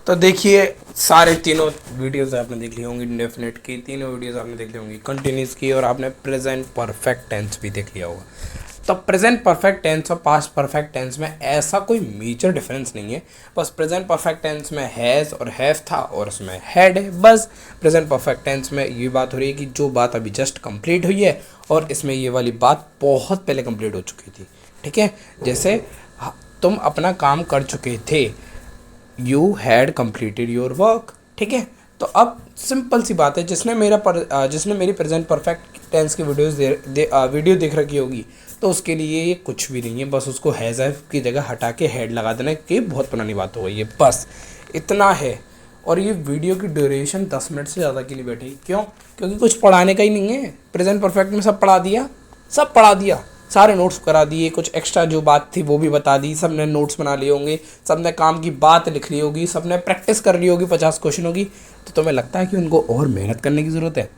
तो देखिए सारे तीनों वीडियोस आपने देख ली होंगी, डेफिनेट की तीनों वीडियोस आपने देख ली होंगी, कंटिन्यूस की, और आपने प्रेजेंट परफेक्ट टेंस भी देख लिया होगा। तो प्रेजेंट परफेक्ट टेंस और पास्ट परफेक्ट टेंस में ऐसा कोई मेजर डिफरेंस नहीं है। बस प्रेजेंट परफेक्ट टेंस में हैज़ और हैव था और उसमें हैड है। बस प्रेजेंट परफेक्ट टेंस में ये बात हो रही है कि जो बात अभी जस्ट कंप्लीट हुई है, और इसमें ये वाली बात बहुत पहले कंप्लीट हो चुकी थी। ठीक है, जैसे तुम अपना काम कर चुके थे, you had completed your work. ठीक है, तो अब सिंपल सी बात है, जिसने मेरी प्रेजेंट परफेक्ट टेंस की वीडियो देख रखी होगी, तो उसके लिए ये कुछ भी नहीं है। बस उसको हैज़ हैव की जगह हटा के हैड लगा देना कि बहुत पुरानी बात हो गई है, बस इतना है। और ये वीडियो की ड्यूरेशन 10 मिनट से ज़्यादा की नहीं बैठी। क्यों? क्योंकि कुछ पढ़ाने का ही नहीं है। प्रेजेंट परफेक्ट में सब पढ़ा दिया, सब पढ़ा दिया, सारे नोट्स करा दिए, कुछ एक्स्ट्रा जो बात थी वो भी बता दी, सब ने नोट्स बना लिए होंगे, सब ने काम की बात लिख ली होगी, सब ने प्रैक्टिस कर ली होगी, 50 क्वेश्चन होगी। तो तुम्हें लगता है कि उनको और मेहनत करने की ज़रूरत है?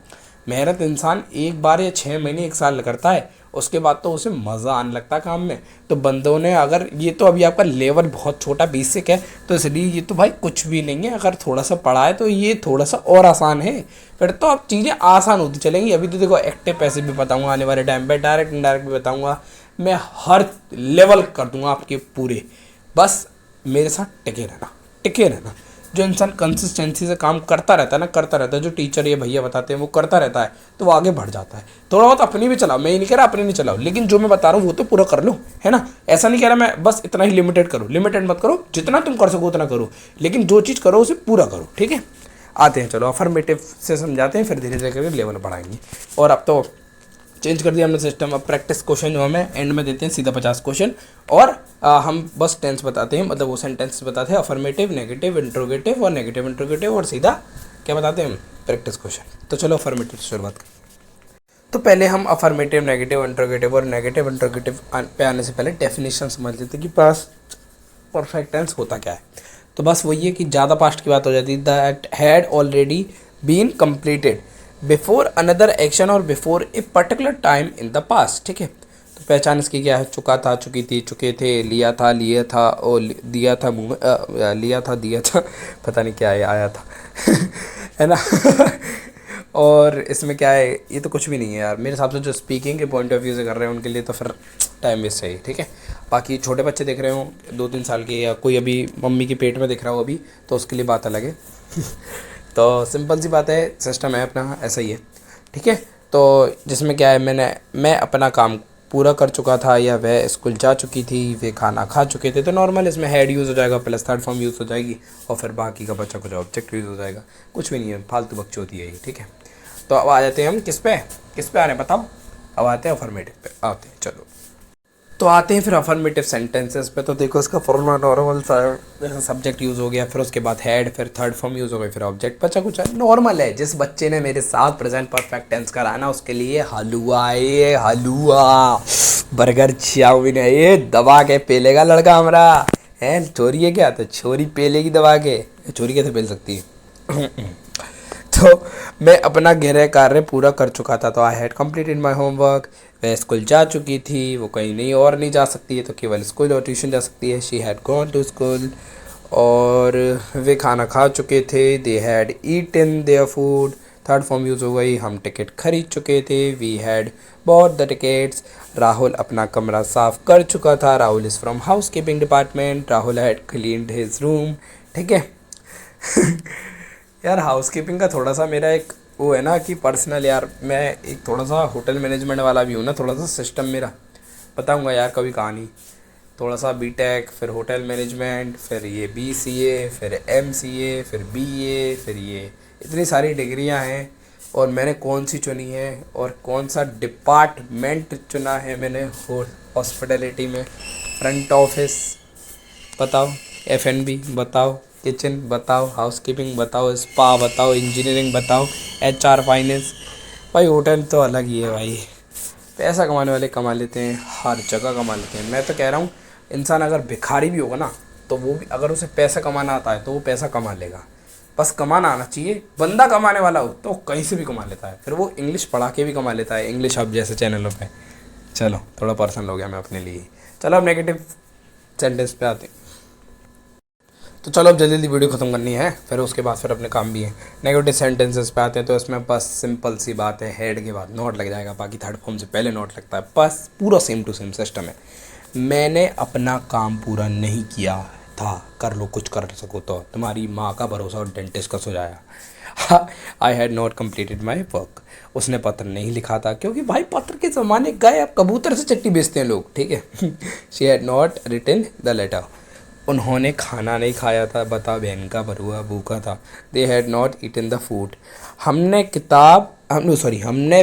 मेहनत इंसान एक बार या 6 महीने 1 साल करता है, उसके बाद तो उसे मज़ा आने लगता है काम में। तो बंदों ने, अगर ये तो अभी आपका लेवल बहुत छोटा बेसिक है, तो इसलिए ये तो भाई कुछ भी नहीं है। अगर थोड़ा सा पढ़ा है तो ये थोड़ा सा और आसान है, फिर तो अब चीज़ें आसान होती चलेंगी। अभी तो देखो एक्टिव पैसिव भी बताऊंगा आने वाले टाइम पे, डायरेक्ट इनडायरेक्ट भी बताऊंगा, मैं हर लेवल कर दूंगा आपके पूरे। बस मेरे साथ टिके रहना, टिके रहना। जो इंसान कंसिस्टेंसी से काम करता रहता है ना, करता रहता है, जो टीचर ये भैया बताते हैं वो करता रहता है, तो वो आगे बढ़ जाता है। थोड़ा बहुत अपनी भी चलाओ, मैं ये नहीं कह रहा अपनी नहीं चलाओ, लेकिन जो मैं बता रहा हूँ वो तो पूरा कर लो, है ना। ऐसा नहीं कह रहा मैं बस इतना ही लिमिटेड करो, लिमिटेड मत करो, जितना तुम कर सको उतना करो, लेकिन जो चीज़ करो उसे पूरा करो। ठीक है, आते हैं, चलो अफर्मेटिव से समझाते हैं, फिर धीरे धीरे करके लेवल बढ़ाएंगे। और अब तो चेंज कर दिया हमने सिस्टम। अब प्रैक्टिस क्वेश्चन जो हमें एंड में देते हैं सीधा 50 क्वेश्चन, और हम बस टेंस बताते हैं, मतलब वो सेंटेंस बताते हैं, अफर्मेटिव, नेगेटिव, इंट्रोगेटिव और नेगेटिव इंट्रोगेटिव, और सीधा क्या बताते हैं हम, प्रैक्टिस क्वेश्चन। तो चलो अफर्मेटिव से शुरुआत करें। तो पहले हम अफर्मेटिव, नेगेटिव इंट्रोगेटिव और नेगेटिव इंट्रोगेटिव पे आने से पहले डेफिनेशन समझ लेते हैं कि पास्ट परफेक्ट टेंस होता क्या है। तो बस वही है कि ज़्यादा पास्ट की बात हो जाती है, that had already been completed before another action और before a particular time in the past. ठीक है, तो पहचान इसकी क्या है, चुका था, चुकी थी, चुके थे, लिया था, लिए था, और दिया था, मुँह में लिया था, दिया था, पता नहीं क्या है, आया था है ना और इसमें क्या है, ये तो कुछ भी नहीं है यार मेरे हिसाब से। जो स्पीकिंग के पॉइंट ऑफ व्यू से कर रहे हैं उनके लिए तो फिर टाइम वेस्ट है। ठीक है, बाकी छोटे बच्चे देख रहे हो 2-3 साल के, या कोई अभी मम्मी के पेट में दिख रहा हो अभी, तो उसके लिए बात अलग है तो सिंपल सी बात है, सिस्टम है अपना ऐसा ही है। ठीक है, तो जिसमें क्या है, मैं अपना काम पूरा कर चुका था, या वह स्कूल जा चुकी थी, वे खाना खा चुके थे, तो नॉर्मल इसमें हैड यूज़ हो जाएगा, प्लस थर्ड फॉर्म यूज़ हो जाएगी, और फिर बाकी का बच्चा कुछ ऑब्जेक्ट यूज़ हो जाएगा। कुछ भी नहीं है, फालतू बकचोदी है ये। ठीक है, तो अब आ जाते हैं हम किस पे आ रहे हैं बताओ। अब आते हैं अफर्मेटिव पे, आते हैं, चलो तो आते हैं फिर अफर्मेटिव सेंटेंसेस पे। तो देखो इसका फॉर्मूला नॉर्मल सा सब्जेक्ट यूज़ हो गया, फिर उसके बाद हैड, फिर थर्ड फॉर्म यूज़ हो गई, फिर ऑब्जेक्ट, बचा कुछ है नॉर्मल है। जिस बच्चे ने मेरे साथ प्रेजेंट परफेक्ट टेंस करा ना, उसके लिए हलवा है, हलवा, बर्गर, चाउमीन है, ये दबा के पेलेगा लड़का हमारा। है चोरी है क्या? तो छोरी पेलेगी दबा के, चोरी कैसे पेल सकती है तो मैं अपना गृह कार्य पूरा कर चुका था, तो I had completed my homework. वह स्कूल जा चुकी थी, वो कहीं नहीं और नहीं जा सकती है, तो केवल स्कूल और ट्यूशन जा सकती है, she had gone to school. और वे खाना खा चुके थे, they had eaten their food, third form use हो गई, हम टिकट खरीद चुके थे, we had bought the tickets. Rahul अपना कमरा साफ कर चुका था, Rahul is from housekeeping department, Rahul had cleaned his room. ठीक है यार हाउस कीपिंग का थोड़ा सा मेरा एक वो है ना कि पर्सनल, यार मैं एक थोड़ा सा होटल मैनेजमेंट वाला भी हूँ ना, थोड़ा सा सिस्टम मेरा बताऊँगा यार कभी कहानी। थोड़ा सा बीटेक, फिर होटल मैनेजमेंट, फिर ये BCA, फिर MCA, फिर BA, फिर ये इतनी सारी डिग्रियाँ हैं, और मैंने कौन सी चुनी है और कौन सा डिपार्टमेंट चुना है मैंने, हॉस्पिटलिटी में, फ्रंट ऑफिस बताओ, F&B बताओ, किचन बताओ, हाउसकीपिंग बताओ, स्पा बताओ, इंजीनियरिंग बताओ, HR, फाइनेंस। भाई होटल तो अलग ही है भाई। पैसा कमाने वाले कमा लेते हैं, हर जगह कमा लेते हैं। मैं तो कह रहा हूँ इंसान अगर भिखारी भी होगा ना, तो वो भी अगर उसे पैसा कमाना आता है तो वो पैसा कमा लेगा। बस कमाना आना चाहिए, बंदा कमाने वाला हो तो कहीं से भी कमा लेता है। फिर वो इंग्लिश पढ़ा के भी कमा लेता है, इंग्लिश हब जैसे चैनलों पे। चलो थोड़ा पर्सनल हो गया मैं अपने लिए। चलो अब नेगेटिव सेंटेंस पे आते हैं। तो चलो अब जल्दी जल्दी वीडियो ख़त्म करनी है, फिर उसके बाद फिर अपने काम भी है। नेगेटिव सेंटेंसेस पे आते हैं, तो इसमें बस सिंपल सी बात है, हेड के बाद नोट लग जाएगा, बाकी थर्ड फॉर्म से पहले नोट लगता है, बस पूरा सेम टू सेम सिस्टम है। मैंने अपना काम पूरा नहीं किया था, कर लो कुछ कर सको तो, तुम्हारी माँ का भरोसा और डेंटिस्ट का सुझाया। I had not completed my work, उसने पत्र नहीं लिखा था, क्योंकि भाई पत्र के ज़माने गए, अब कबूतर से चिट्ठी भेजते हैं लोग, ठीक है। She had not written the letter, उन्होंने खाना नहीं खाया था, बता बहन का भरुआ भूखा था। They had not eaten the food, हमने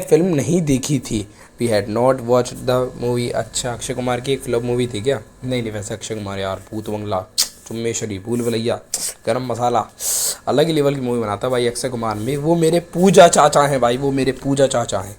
फिल्म नहीं देखी थी। We had not watch the movie. अच्छा, अक्षय कुमार की एक फिल्म मूवी थी क्या? नहीं, वैसे अक्षय कुमार यार भूत बंगला, चुम्मेश्वरी, भूल भुलैया, गरम मसाला, अलग ही लेवल की मूवी बनाता भाई अक्षय कुमार में। वो मेरे पूजा चाचा हैं भाई, वो मेरे पूजा चाचा हैं।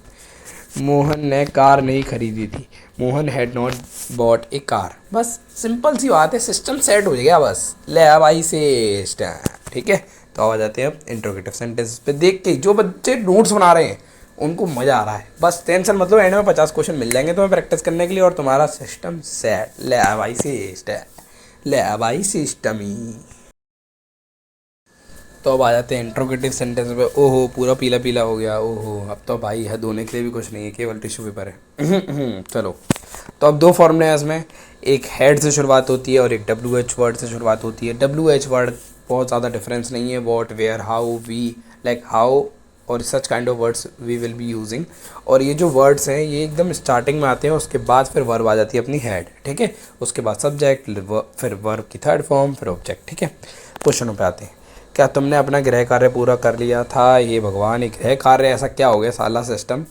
मोहन ने कार नहीं खरीदी थी, Mohan had not bought A car. बस सिंपल सी बात है, सिस्टम सेट हो गया बस, ले अब आई सिस्टम, ठीक है। तो अब आ जाते हैं अब इंट्रोगेटिव सेंटेंस पे। देख के जो बच्चे नोट्स बना रहे हैं उनको मज़ा आ रहा है, बस टेंशन मतलब एंड में 50 क्वेश्चन मिल जाएंगे तुम्हें प्रैक्टिस करने के लिए, और तुम्हारा सिस्टम सेट, ले अब आई सिस्टम, ले अब आई सिस्टम ही। तो अब आ जाते हैं इंट्रोगेटिव सेंटेंस पे। ओहो पूरा पीला पीला हो गया, ओहो अब तो भाई है धोने के लिए भी कुछ नहीं है, केवल टिश्यू पेपर है। चलो, तो अब दो फॉर्मूले हैं इसमें, एक हेड से शुरुआत होती है और एक WH वर्ड से शुरुआत होती है। WH वर्ड बहुत ज़्यादा डिफरेंस नहीं है, what, where, how, we, like how और such kind of words we will be using. और ये जो वर्ड्स हैं ये एकदम स्टार्टिंग में आते हैं, उसके बाद फिर वर्ब आ जाती है अपनी हेड, ठीक है। उसके बाद सब्जेक्ट, फिर वर्ब की थर्ड फॉर्म, फिर ऑब्जेक्ट, ठीक है। क्वेश्चनों पे आते हैं। क्या तुमने अपना गृह कार्य पूरा कर लिया था? ये भगवान, ये गृह कार्य ऐसा क्या हो गया साला system.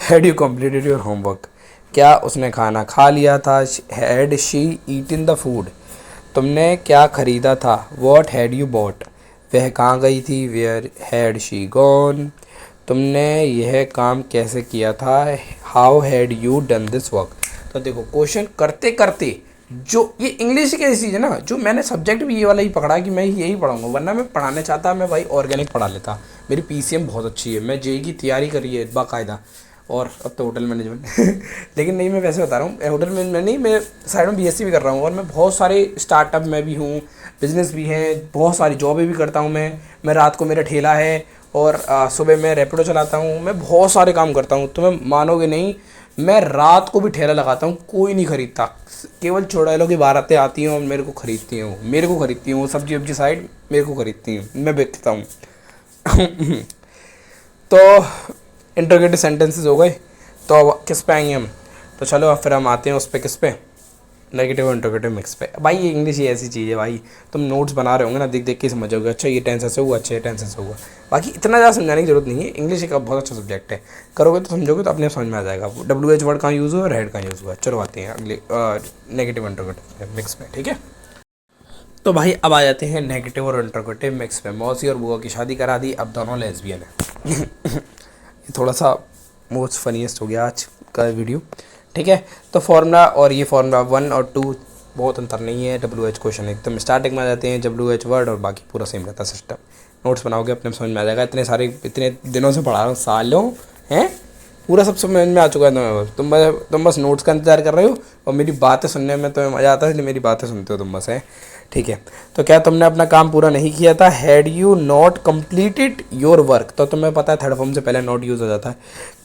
Had you completed your homework, क्या उसने खाना खा लिया था? Had she eaten the food, तुमने क्या खरीदा था? वॉट हैड यू बॉट, वह कहाँ गई थी? वेयर हैड शी गॉन, तुमने यह काम कैसे किया था? How had you done this work. तो देखो क्वेश्चन करते करते जो ये इंग्लिश की ऐसी चीज़ है ना, जो मैंने सब्जेक्ट भी ये वाला ही पकड़ा कि मैं यही पढ़ाऊंगा, वरना मैं पढ़ाने चाहता मैं भाई ऑर्गेनिक पढ़ा लेता। मेरी PCM बहुत अच्छी है, मैं JEE की तैयारी करी है बाकायदा, और अब तो होटल मैनेजमेंट। लेकिन नहीं, मैं वैसे बता रहा हूँ, होटल मैनेजमेंट नहीं, मैं साइड में BSc भी कर रहा हूँ, और मैं बहुत सारे स्टार्टअप में भी हूँ, बिजनेस भी हैं, बहुत सारी जॉबें भी करता हूँ मैं रात को मेरा ठेला है, और सुबह मैं रैपिडो चलाता हूँ, मैं बहुत सारे काम करता हूँ। तो मैं मानोगे नहीं, मैं रात को भी ठेला लगाता हूँ, कोई नहीं खरीदता, केवल चुड़ैलों की बारातें आती हैं और मेरे को खरीदती हैं वो सब्जी वब्जी साइड मेरे को खरीदती हैं, मैं बेचता हूँ। तो इंट्रोगेटिव सेंटेंसेस हो गए, तो अब किस पे आएंगे हम? तो चलो अब फिर हम आते हैं उस पर, किस पे, नेगेटिव और इंट्रोगेटिव मिक्स पे। भाई ये इंग्लिश ही ऐसी चीज़ है भाई, तुम नोट्स बना रहे होंगे ना, देख देख के समझोगे, अच्छा ये टेंस ऐसे हुआ, अच्छा ये टेंस ऐसे हुआ। बाकी इतना ज़्यादा समझाने की जरूरत नहीं है, इंग्लिश एक बहुत अच्छा सब्जेक्ट है, करोगे तो समझोगे तो अपने समझ में आ जाएगा। WH वर्ड कहाँ यूज़ हुआ और हेड कहाँ यूज़ हुआ। चलो आते हैं अगले नेगेटिव इंट्रोगेटिव मिक्स में, ठीक है। तो भाई अब आ जाते हैं नेगेटिव और इंट्रोगेटिव मिक्स में। मौसी और बुआ की शादी करा दी, अब दोनों लेस्बियन है। ये थोड़ा सा मोस्ट फनीस्ट हो गया आज का वीडियो, ठीक है। तो फॉर्मूला और ये फॉर्मूला 1 और 2 बहुत अंतर नहीं है। WH क्वेश्चन एकदम स्टार्टिंग में आ जाते हैं, WH वर्ड, और बाकी पूरा सेम रहता है सिस्टम। नोट्स बनाओगे अपने समझ में आ जाएगा, इतने दिनों से पढ़ा रहा हूँ, सालों हैं, पूरा सब समझ में आ चुका है तुम्हें। तुम बस नोट्स का इंतजार कर रहे हो, और मेरी बातें सुनने में तुम्हें मज़ा आता है, इसलिए मेरी बातें सुनते हो तुम बस, है, ठीक है। तो क्या तुमने अपना काम पूरा नहीं किया था? Had you not completed your work, तो तुम्हें पता है थर्ड फॉर्म से पहले नॉट यूज़ हो जाता है।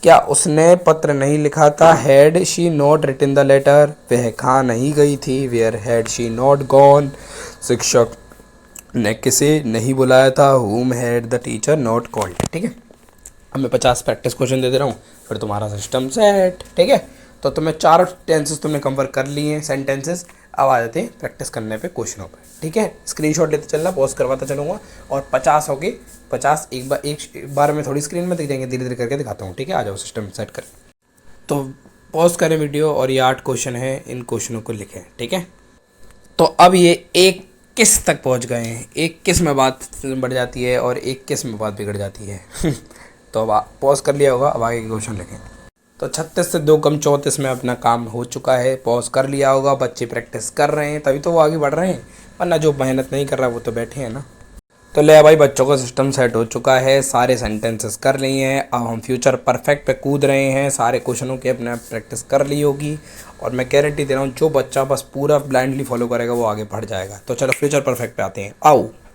क्या उसने पत्र नहीं लिखा था? Had she not written the letter, वह कहाँ नहीं गई थी? Where had she not gone, शिक्षक ने किसे नहीं बुलाया था? whom had the teacher not called, ठीक है। अब मैं 50 प्रैक्टिस क्वेश्चन दे रहा हूँ, फिर तुम्हारा सिस्टम सेट, ठीक है। तो तुम्हें 4 टेंसेस तुमने कवर कर लिए हैं, सेंटेंसेस। अब आ जाते हैं प्रैक्टिस करने पे क्वेश्चनों पे, ठीक है। स्क्रीनशॉट लेते चलना, पॉज करवाता चलूँगा, और 50 हो गए 50 एक बार में थोड़ी स्क्रीन में दिख जाएंगे, धीरे धीरे करके दिखाता हूँ, ठीक है। आ जाओ सिस्टम सेट कर। तो पॉज करें वीडियो, और ये 8 क्वेश्चन है, इन क्वेश्चनों को लिखें, ठीक है। तो अब ये एक किस तक पहुँच गए हैं, एक किस में बात बढ़ जाती है और एक किस में बात बिगड़ जाती है। तो अब पॉज कर लिया होगा, अब आगे के क्वेश्चन लिखें। तो 36 से 2 कम 34 में अपना काम हो चुका है, पॉज कर लिया होगा, बच्चे प्रैक्टिस कर रहे हैं तभी तो वो आगे बढ़ रहे हैं, वरना जो मेहनत नहीं कर रहा वो तो बैठे हैं ना। तो ले भाई, बच्चों का सिस्टम सेट हो चुका है, सारे सेंटेंसेस कर लिए हैं। अब हम फ्यूचर परफेक्ट पे कूद रहे हैं, सारे क्वेश्चनों की अपने आप प्रैक्टिस कर ली होगी। और मैं गारंटी दे रहा हूँ जो बच्चा बस पूरा ब्लाइंडली फॉलो करेगा वो आगे बढ़ जाएगा। तो चलो फ्यूचर परफेक्ट पे आते हैं, आओ।